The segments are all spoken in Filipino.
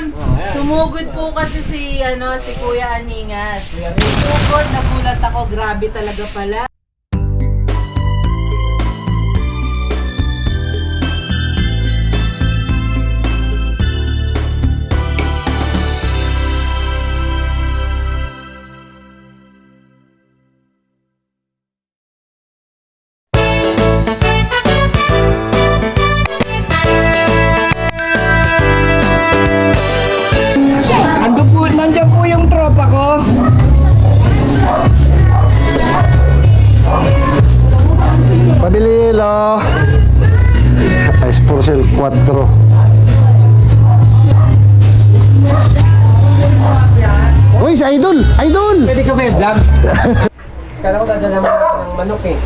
Kapams, sumugod po kasi si Kuya Aningat. Sumugod, nagulat ako, grabe talaga pala. Nandiyan po yung tropa ko. Pabili lo. Ice Porcel 4. Uy, si Idol! Idol! Pwede ka ba i-vlog? Kala ko dadala mo ng manok eh.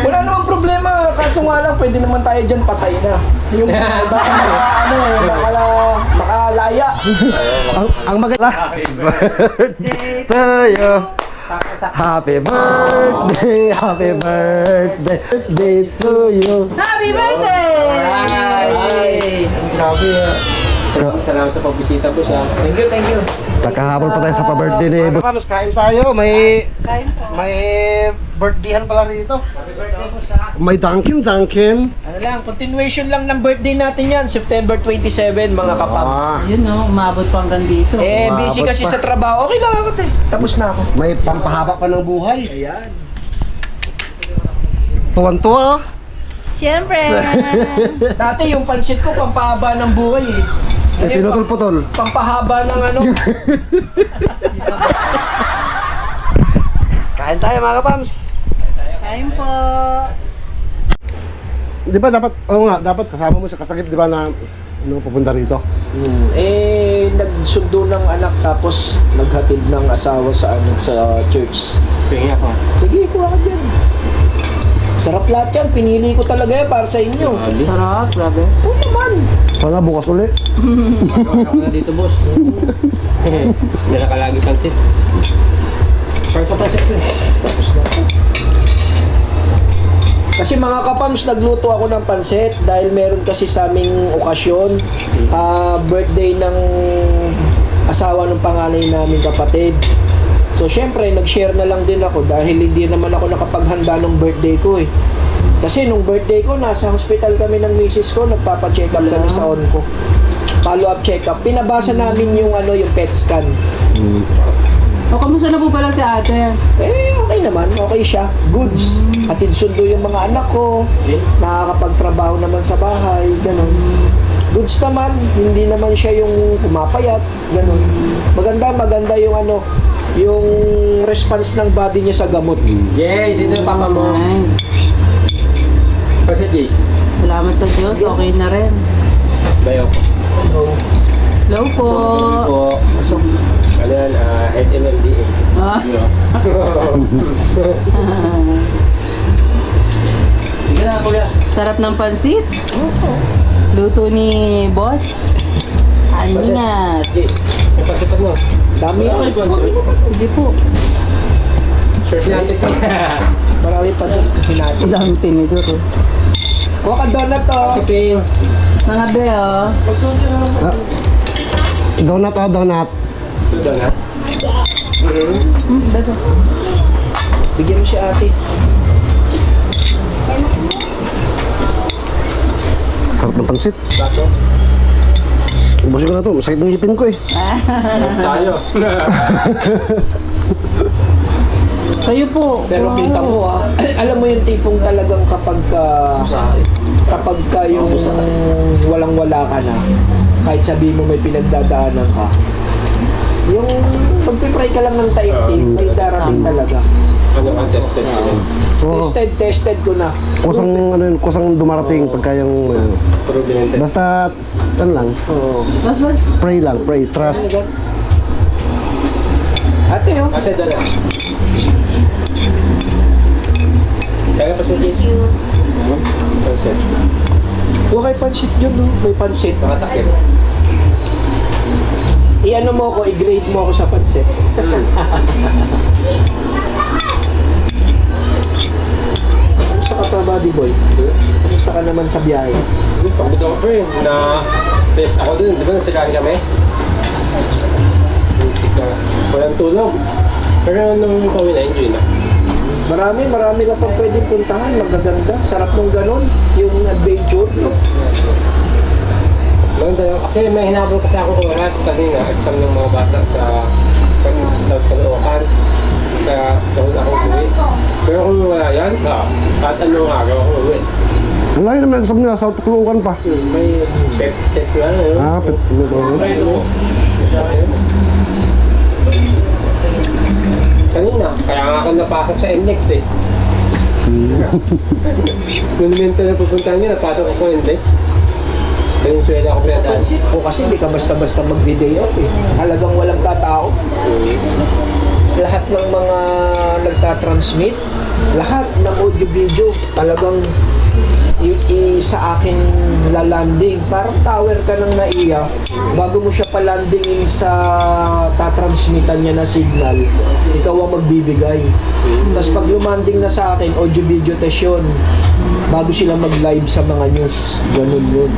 Wala namang problema, kaso nga lang pwede naman tayo dyan patay na. Yung makalaya. Ang maganda. Happy birthday to you. Happy birthday, happy birthday, birthday to you. Happy birthday! Ay! Grabe salamat sa pagbisita po sa. Thank you, thank you. Kahapon pa tayo sa pa-birthday ni Boss. Kain tayo, may birthdayhan pala rito. Happy birthday po sa. May Dunkin. Ano lang, continuation lang ng birthday natin yan, September 27 mga kapams. Yun umabot pa hanggang dito. Busy Umabot kasi pa. sa trabaho. Okay lang ako tapos na ako. May pampahaba pa ng buhay. Ayan. Tuwan-tuwa. Siyempre! Dati yung pansit ko pampahaba ng buhay eh. Ay, pinutol-putol. Pampahaba ng ano. Kain tayo mga kapams. Kain po. Di ba dapat, dapat kasama mo sa kasagip, di ba, na pupunta rito? Nagsundo ng anak tapos naghatid ng asawa sa church. Tingin ako. Sige, kuha ka dyan. Sarap lahat yan. Pinili ko talaga yan para sa inyo. Sarap, grabe. Oo naman. Sana bukas uli. Ako na dito, boss. Hindi nakalagi pansit. Parang pansit ko eh. Tapos na ako. Kasi mga kapams, nagluto ako ng pansit dahil meron kasi sa aming okasyon, birthday ng asawa ng panganay naming kapatid. So syempre, nag-share na lang din ako dahil hindi naman ako nakapaghanda ng birthday ko eh. Kasi nung birthday ko, nasa hospital kami ng misis ko, nagpapa-check up kami sa onco. Follow-up check-up. Pinabasa namin yung PET scan. O, kamusta na po pala si ate? Okay naman. Okay siya. Goods. Hatid sundo yung mga anak ko. Nakakapagtrabaho naman sa bahay. Ganon. Goods naman. Hindi naman siya yung pumapayat. Ganon. Maganda yung yung response ng body niya sa gamot. Yay! Dito yung papa mo. Nice. Pansit, Jace. Salamat sa Diyos, okay na rin. Bayo ko. Hello po. Po. Ano yan? HMMDA. Ah. Sige na, kuya. Sarap ng pansit. Luto ni boss. Aningat. Jace, may pansipas no? Dami yan. Hindi po. Surf natin ko. Marami pa doon. Hinati. Ang dami tinidor. Kuha ka donut to. Sipin. Mga beo. Donut. Ito na. Beto. Bigyan mo si ate. Sarap ng pansit. Bato. Ubusin ko na to. Masakit ng ngipin ko eh. Tayo. Kayo po. Pero kita mo alam mo yung tipong talagang kapag ka yung walang-wala ka na, kahit sabihin mo may pinagdadaanan ka, yung pagpipray ka lang ng taimtim, may darating talaga. Ano ang tested ko yan? Oo. Tested ko na. Kusang dumarating pagka yung Prominente. basta lang. Oo. Mas. Pray lang, pray, trust. Ate, Ate, doon na. Kaya pansit, Jace. you. Pansit. huwag kay pansit yun, no? May pansit. Nakatakip. I-ano mo ako, i-grade mo ako sa pansit. Kamusta ka pa, buddy boy? Kamusta ka naman sa biyahe? Pagod ako, friend, na Tapos ako dun, di ba nasikaan kami? Walang tulog. Pero nung pauwi na, enjoy na. Marami ka pang pwedeng puntahan, magaganda. Sarap nung ganun, yung adventure. No? Maganda lang. Kasi may hinabol kasi ako oras kanina. Exam ng mga bata sa Caloocan. Kaya doon ako uwi. Pero kung wala yan, kahit anong araw ako uwi. Ang laki naman exam nila, sa Caloocan pa. May pep test nga. Pep. Kanina, kaya nga ako napasok sa NLEX eh. Monumento na pupuntahan nyo, napasok ako sa NLEX. Venezuela ako pinadaan. Pansin ko kasi hindi ka basta-basta mag-video out eh. Halagang walang tatao. Lahat ng mga nagtatransmit, lahat ng audio-video, talagang sa akin lalanding. Parang tower ka ng naiya. Bago mo siya palandingin sa tatransmitan niya na signal, ikaw ang magbibigay. Tapos pag lumanding na sa akin, audio-video test yun. Bago sila mag-live sa mga news. Ganun yun.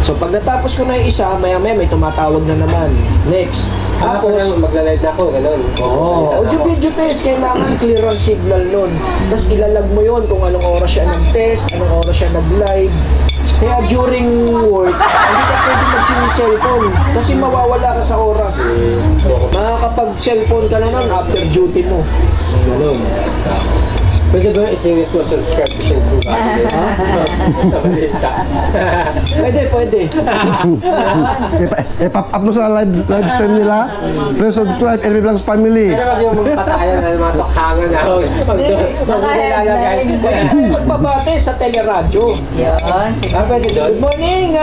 So pag natapos ko na yung isa, maya-maya may tumatawag na naman. Next. Tapos, magla-live na ako, ganun. Oo, audio-video test, kailangan clear ang signal nun. Tapos ilalag mo yun kung anong oras siya nag-test, anong oras siya nag-live. Kaya during work, hindi ka pwede magsin-cellphone kasi mawawala ka sa oras. Makakapag-cellphone ka na nun after duty mo. Ganun. Pwede ba isingit mo subscribe to Thankful Valley? Pwede. Pop up mo sa live stream nila. Please subscribe, LB Vlogs Family. Pero wag yung magpatayan na mga tokhangan na. Pwede magbabate sa teleradyo. Yun, sige. Pwede doon? Good morning,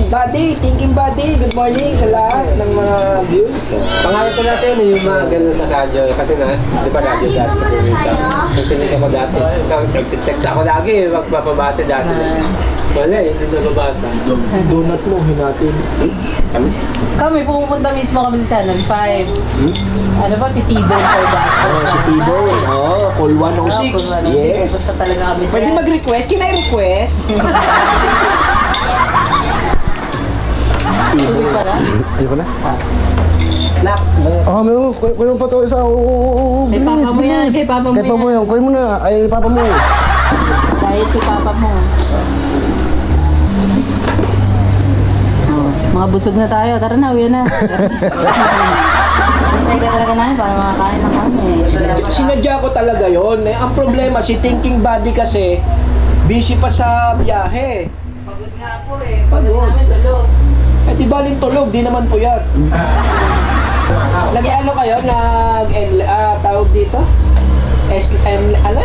buddy, thinking buddy. Good morning sa lahat ng mga viewers. Pangarap ko natin yung mga ganun sa radyo. Kasi na, di ba radyo dati sa probinsya? Nagsinig ako dati. Nag-text ako lagi, magpapabate dati. Wala eh, hindi nababasa. Donut mo, hinatin. Kami, pupunta mismo kami sa Channel 5. Ano ba, si T-Bone for that. Si T-Bone. Call 106. Yes. Pupunta talaga kami. Pwede mag-request? Can I request? Tuloy pa na. Ayoko na. Nak, Kuya mo pa ito isa. Kay Papa mo yan, kay Papa mo Kay Papa mo yan. yan. Kuya mo na. Ayaw ni Papa mo. Dahil si Papa mo. Mga busog na tayo. Tara na, uwi na. Hintay ka talaga namin para makakain ng kami. Sinadya ko talaga yon. Ang problema, si thinking buddy kasi, busy pa sa biyahe. Pagod nga po eh. Pagod namin tulog. Eh di baling tulog, di naman puyat. Ano kayo, tawag dito? Ano?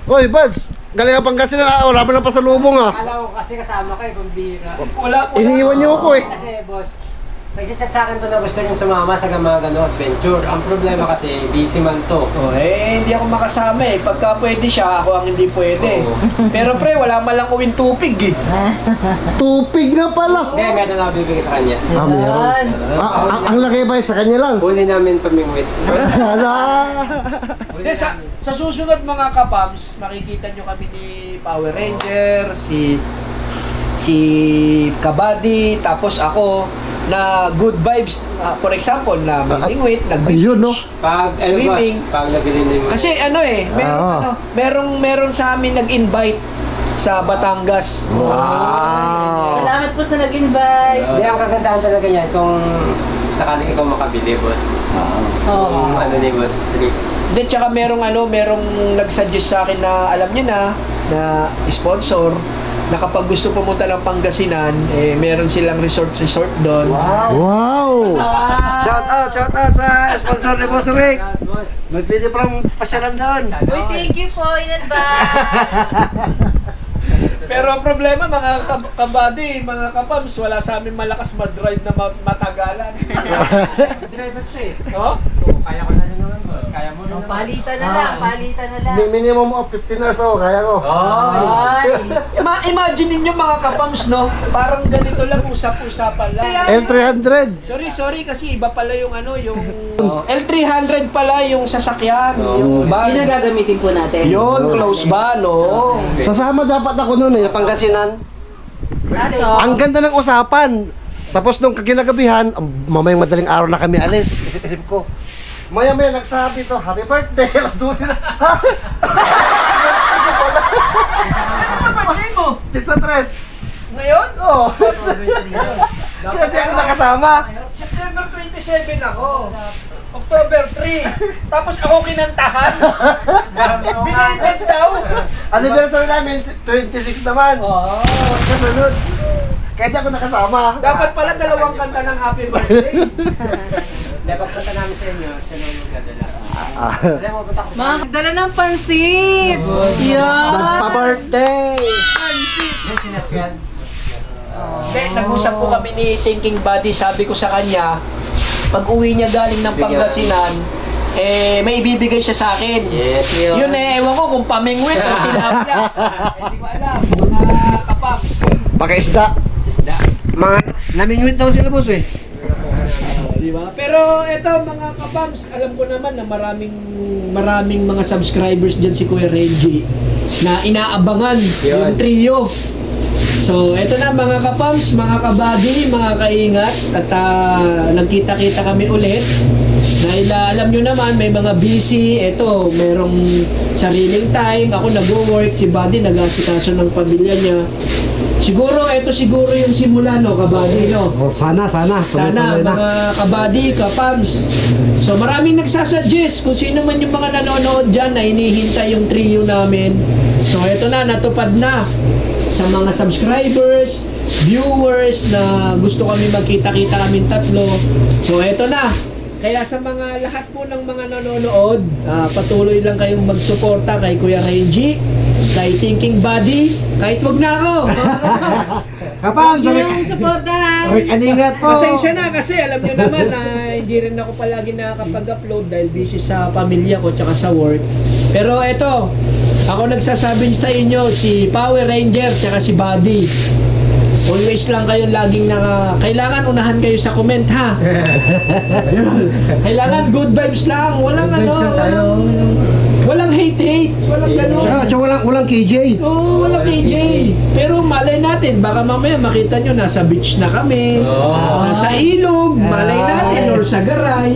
Hoy, Buds! Galing ka Pangasinan. Wala mo lang pa sa lubong ah. Akala ko kasi kasama kayo, pambira. Wala. Iniiwan niyo ako eh. Kasi boss, nag-chat sa akin to na gusto niyong sumama sa mga gano'ng adventure. Ang problema kasi, busy man to. Hindi ako makasama eh. Pagka pwede siya, ako ang hindi pwede. Pero pre, wala malang uwing tupig eh. Tupig na pala. Hindi, meron ako bibigay sa kanya. Yan. Ang laki ba sa kanya lang? Huli namin pamingwit. Hindi, sa susunod mga kapams, makikita nyo kami ni Power Ranger, si Kabady, tapos ako, na good vibes, for example, na mamingwit, Ayun, no? Pag, Swimming. boss, pag nabili niyo Kasi merong sa amin nag-invite sa Batangas. Salamat po sa nag-invite. Hindi, ang kagandahan talaga yan kung sakaling ikaw makabili, boss. Oo. Kung ano ni boss, Rick. Hindi, tsaka merong nag-suggest sa akin na alam niyo na sponsor na kapag gusto pumunta ng Pangasinan, meron silang resort doon. Wow! Shout out sa sponsor ni Boss Rick. Boss. May pwede parang pasyalan doon. Uy, thank you po in advance. Pero ang problema, mga kabady, mga kapams, wala sa amin malakas mag-drive na matagalan. Driver to eh. No? Kaya ko na rin naman, boss. Kaya mo na naman. Palitan na lang, palitan na lang. Minimum of 15 hours ako, kaya ko. Ay. Imagine ninyo mga kapams, no? Parang ganito lang, usap-usapan lang. L300. Sorry kasi iba pala yung yung L300 pala yung sasakyan, yung van. Yun ang gagamitin po natin. Yun, close van, no? Sasama dapat ako noon eh, Pangasinan. Kaso, Ang ganda ng usapan. Tapos nung kinagabihan, mamayang madaling araw na kami alis. Isip-isip ko. Maya-maya nagsabi to, happy birthday, alas 12 na. Ano ba mo? Pizza tres. Ngayon? Oo. Kaya di ako nakasama. September 27 ako. October 3. Tapos ako kinantahan. Binitin daw. Anniversary namin, 26 naman. Oo. Kasunod. Kaya di ako nakasama. Dapat pala dalawang kanta ng happy birthday. Dapat punta namin sa inyo, siya naman magdadala. Alam mo, punta ko sa mga dala ng pansit. Yan. Nagpa-birthday. sinakyan. Hindi, nag-usap po kami ni Thinking Buddy. Sabi ko sa kanya, pag uwi niya galing ng Pangasinan, may ibibigay siya sa akin. Yes. Yun ewan ko kung pamingwit o tilapia. Hindi ko alam, mga kapaps. Baka isda. Isda. Mga namingwit daw sila boss eh. Di ba? Pero eto mga kapams, alam ko naman na maraming mga subscribers diyan si Kuya Renji na inaabangan yung trio. So, eto na mga kapams, mga kabady, mga kaingat at nagkita-kita kami ulit. Dahil alam nyo naman, may mga busy, eto, merong sariling time. Ako nag-work, si Buddy nag-asikaso ng pamilya niya. Siguro, eto siguro yung simula, no, kabady, no? Oh, sana. Sana, Tuloy-tuloy na. mga kabady, kapams. So, maraming nagsasuggest kung sino man yung mga nanonood dyan na hinihintay yung trio namin. So, eto na, natupad na sa mga subscribers, viewers na gusto kami magkita-kita kaming tatlo. So, eto na. Kaya sa mga lahat po ng mga nanonood, patuloy lang kayong magsuporta kay Kuya Renji, kay Thinking Buddy, kahit wag na ako. Kapam, Yung supportahan. Aningat po. Pasensya na kasi alam nyo naman na hindi rin ako palagi nakakapag-upload dahil busy sa pamilya ko tsaka sa work. Pero eto, ako nagsasabi sa inyo, si Power Ranger tsaka si Buddy. Always lang kayo laging kailangan unahan kayo sa comment ha. Kailangan good vibes lang, walang walang hate, walang gano'n. Tsaka walang KJ. Oo, walang KJ. Pero malay natin, baka mamaya makita nyo nasa beach na kami, nasa ilog, malay natin, or sa garay.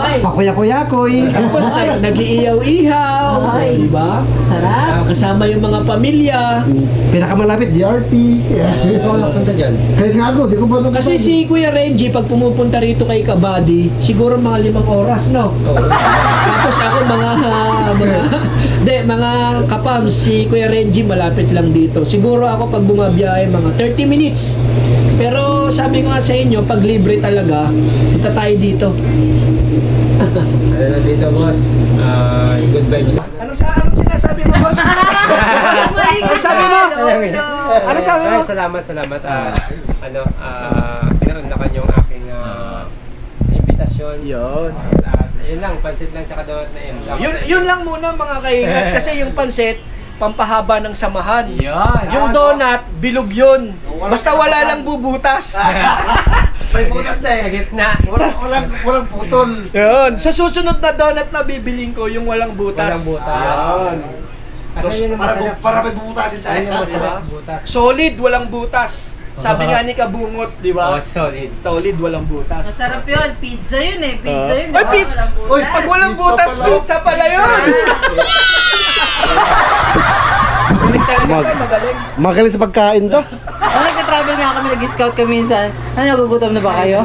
Ay. Pakuya-kuya-kuy. Tapos nag-iiyaw-ihaw, Ay. di ba? Sarap. Kasama yung mga pamilya. Pinakamalapit, DRT. Wala punta dyan. Kahit nga ako, di ko ba Kasi si Kuya Renji, pag pumupunta rito kay Kabady, siguro mga 5 oras, no? Tapos ako mga kapam, si Kuya Renji malapit lang dito. Siguro ako pag bumabiyahe mga 30 minutes. Pero sabi ko nga sa inyo, pag libre talaga, punta tayo dito. Ano na dito, boss? Good vibes. Anong sinasabi mo, boss? Ano sabi mo? Ano sabi mo? Salamat. Pinaunlakan yung aking invitasyon. Yun. At yun lang, pansit lang tsaka donut na yun. Yun lang muna mga kaingat. Kasi yung pansit, pampahaba ng samahan. Yun. Yung donut, bilog yun. Basta wala lang bubutas. May butas na Sa gitna. Walang putol. Yun. Sa susunod na donut na bibiling ko, yung walang butas. Walang butas. Yun. Kasi yun ang masarap. Para may bubutasin Yun yung masarap, butas. Solid, walang butas. Sabi nga ni Kabungot, di ba? Oh, solid. Solid, walang butas. Masarap yun. Pizza yun eh. Pizza yun. Ay, pizza! Uy, pag walang butas, pizza pala yun! Galing talaga, magaling. Magaling sa pagkain to. Nag-travel nga kami, nag-scout kami minsan. Nagugutom na ba kayo?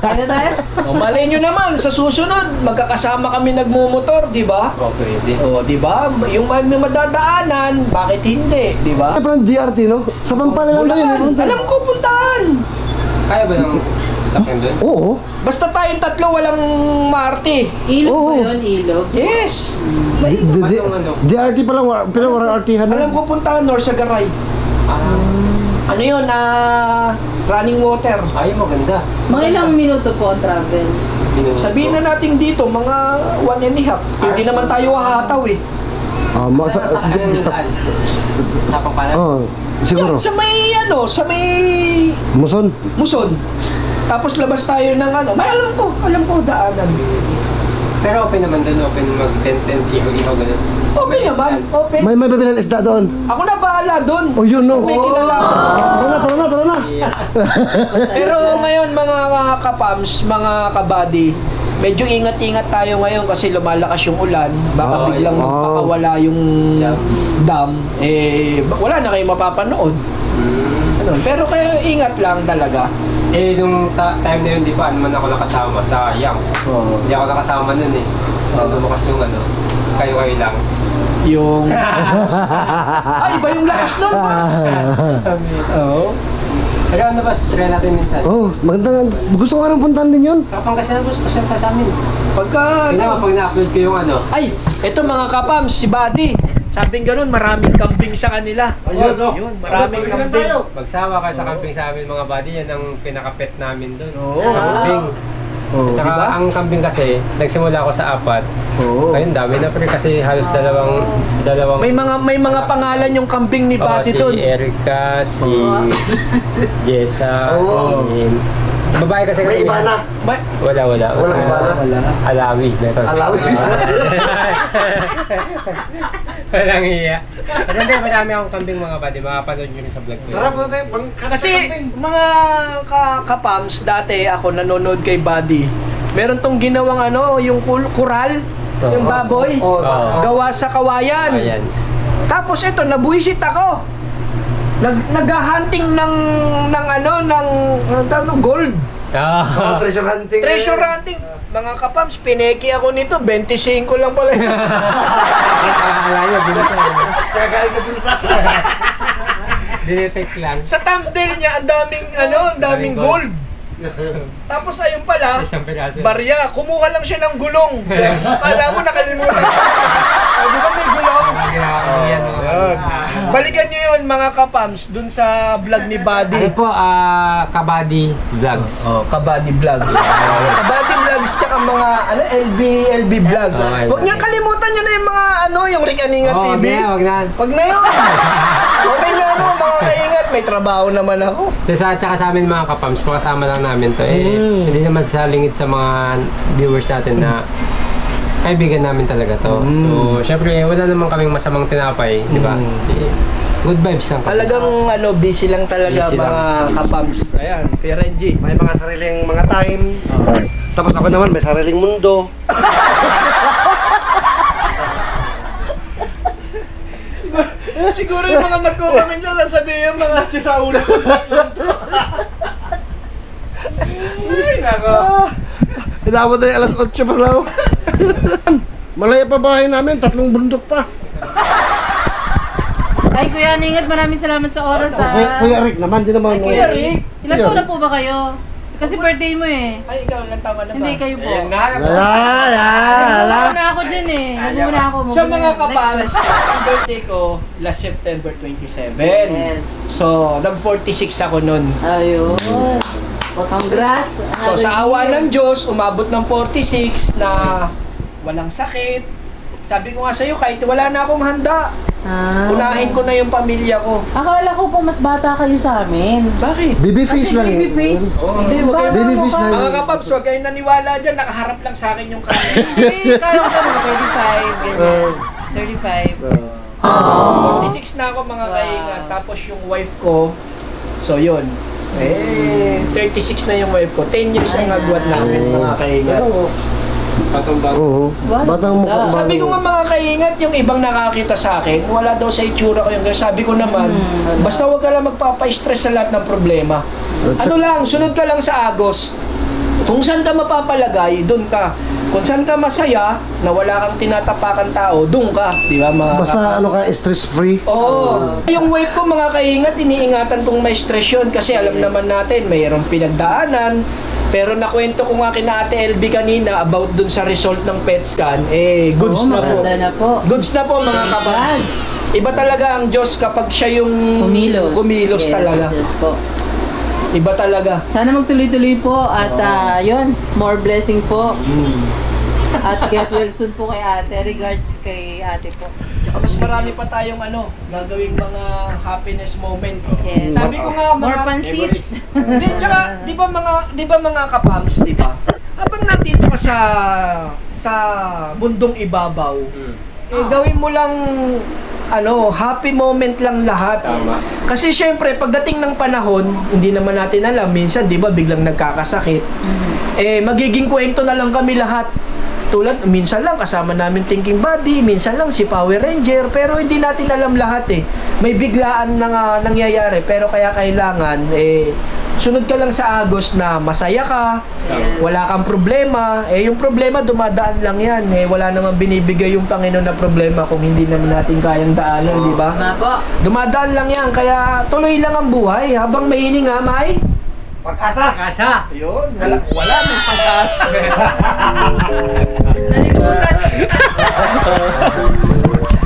Kaya na tayo? O, malay nyo naman, sa susunod, magkakasama kami nagmumotor, di ba? Oh, pwede. O, di ba? Yung may madadaanan, bakit hindi, di ba? Parang DRT, no? Sa Pampanga lang Bulacan, yun. alam ko puntahan. Kaya ba ng sakyan doon? Oo. Basta tayong tatlo, walang Marte. Ilog ba Oo. yun? Ilog? Yes! DRT pa lang, walang artihan na. Alam ko puntahan, or sa Garay. Ano yun, running water. Ay, maganda. Mga ilang minuto po ang travel. Sabihin na natin dito, mga 1.5. Hindi naman tayo hahataw eh. Sa Pampanga? Oo, siguro. Sa may sa may Muson. Muson. Tapos labas tayo ng may alam ko daanan. Pero open naman doon, open mag-tent-tent, ihaw-ihaw, ganun. Okay naman, okay. May bibilan isda doon. Ako na bahala doon. Oh, yun, no. May kilala ako. Tara na. Yeah. Pero ngayon mga kapams, mga kabady, medyo ingat-ingat tayo ngayon kasi lumalakas yung ulan. Baka Oo, biglang yun. magpakawala yung dam. Wala na kayong mapapanood. Ano, pero kayo ingat lang talaga. Eh, nung time na yun, di pa naman ako nakasama sa Yang. Hindi ako nakasama nun eh. Lumukas yung kayo-kayo lang. Yung... Ay, iba yung lakas nun, boss! Oo. Pero ano ba, try natin minsan. Oh, maganda. Gusto ko nga rin puntahan din yun. Kapang kasi gusto pa sa amin. Pagka... Pag na-upload ko yung Ay, eto mga kapams, si Buddy. Sabing ganun, maraming kambing sa kanila. Ayun, no? Yun, maraming kambing. magsawa kayo sa camping sa amin mga buddy, yan ang pinaka-pet namin doon. Oo. Kambing. Oh, At saka diba? ang kambing kasi, nagsimula ako sa 4. Oo. Ayun, dami na pre kasi halos dalawang May mga pangalan yung kambing ni Buddy si doon. Erica, si Jessa, Oo. si... Babae kasi May iba na. Wala. Walang iba na. Alawi. Meron. Alawi. Walang iya. At hindi, marami akong kambing mga buddy. Makapanood nyo rin sa vlog ko. Tara po tayo. Kasi mga kapams, dati ako nanonood kay Buddy. Meron tong ginawang yung kural, yung baboy, Oo. gawa sa kawayan. Ayan. Tapos ito, nabuisit ako. Naghahunting ng gold. Ah. Treasure hunting. Treasure hunting. Mga kapams, pineki ako nito, 25 lang pala. Akala nyo, Kaya galing sa bulsa. dinetect lang. Sa thumbnail niya, ang daming gold. Tapos ayun pala, Isang piraso. barya, kumuha lang siya ng gulong. Kala mo nakalimutan. Di ba may gulong? Yan. Balikan nyo yun mga kapams, dun sa vlog ni Buddy. Ano po, Kabady Vlogs. Kabady Vlogs. Kabady Vlogs tsaka mga LB Vlog. Okay. Huwag niyo kalimutan nyo na yung mga yung Rick Aninga TV. Wag na. Wag na yun. Okay na mga kaingat, may trabaho naman ako. Tsaka sa amin mga kapams, makasama lang namin to. Hindi naman sa lingid sa mga viewers natin na kaibigan namin talaga to. So, syempre, wala naman kaming masamang tinapay, di ba? Good vibes lang. Talagang busy lang talaga Busy mga lang. kapams. Ayan, Kuya Renji. May mga sariling mga time. Tapos ako naman, may sariling mundo. Siguro yung mga nagko-comment dyan, sasabihin mga siraulo. Ay, nako. Inabot na yung alas 8 pa lang. Malaya pa bahay namin, 3 bundok pa. Ay, Kuya Ningat, maraming salamat sa oras, ha? Kuya Rick naman, di naman. Kuya Rick. Ilan taon na po ba kayo? Kasi birthday mo eh. Ay, ikaw lang tama na ba? Hindi, kayo po. Ayan na. Nagmumuna ako dyan eh. Nagmumuna ako. Sa mga Next kapals, question. ang birthday ko last September 27. Yes. So, nag-46 ako nun. Ayun. Congrats. So, sa awa ng Diyos, umabot ng 46 na walang sakit. Sabi ko nga sa'yo, kahit wala na akong handa, unahin ko na yung pamilya ko. Akala ko po mas bata kayo sa amin. Bakit? Baby face Kasi lang baby eh. face. Hindi, wag kayo Baby face lang. Mga kapaps, huwag kayong naniwala dyan, nakaharap lang sa akin yung camera. Hindi, kala ko naman 35, ganyan. 35. 46 na ako mga Wow. kaingat. Tapos yung wife ko, so yun. 36 na yung wife ko. 10 years ang agwat namin mga kaingat. Patumbang. Oo. Wow, Batang mukha. ganda. Sabi ko nga mga kaingat, yung ibang nakakita sa akin, wala daw sa itsura ko yung sabi ko naman, basta huwag ka lang magpapa-stress sa lahat ng problema. Ano lang, sunod ka lang sa agos. Kung saan ka mapapalagay, doon ka. Kung saan ka masaya, na wala kang tinatapakan tao, doon ka. Di ba mga Basta kapaps? ano ka, stress free. Oo. Yung wife ko mga kaingat, iniingatan kong may stress yun kasi alam naman natin, mayroong pinagdaanan. Pero nakwento ko nga kina Ate LB kanina about dun sa result ng PET scan, goods Oo, na po. maganda na po. Goods na po mga kabats. Iba talaga ang Diyos kapag siya yung Kumilos. Yes, talaga. Yes po. Iba talaga. Sana magtuloy-tuloy po at yun, more blessing po. At get well soon po kay ate. Regards kay ate po. Tsaka mas marami pa tayong gagawing mga happiness moment. Yes. Sabi ko nga More mga pansit. Hindi, tsaka, di ba mga kapams, di ba? Habang nandito ka sa sa mundong ibabaw, Hmm. gawin mo lang happy moment lang lahat. Tama. Kasi syempre, pagdating ng panahon, hindi naman natin alam, minsan 'di ba biglang nagkakasakit. Magiging kwento na lang kami lahat. Tulad, minsan lang kasama namin Thinking Buddy, minsan lang si Power Ranger, pero hindi natin alam lahat eh. May biglaan na nangyayari, pero kaya kailangan sunod ka lang sa agos na masaya ka, Yes. wala kang problema. Yung problema dumadaan lang yan. Wala namang binibigay yung Panginoon na problema kung hindi naman natin kayang daanan, di ba? Tama po. Dumadaan lang yan, kaya tuloy lang ang buhay habang may hininga, may Pag-asa. Kasa! Ayun, wala nang pag-asa. Nalimutan.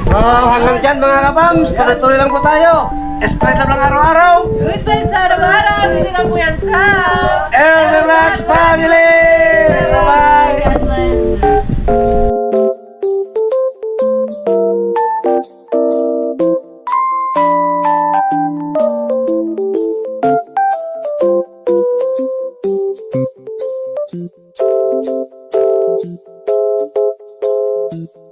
So, hanggang dyan mga kabams, tuloy-tuloy lang po tayo. Spread lang araw-araw. Good vibes sa araw-araw. Dito lang po yan sa... And relax family! Bye-bye! God bless. Thank you.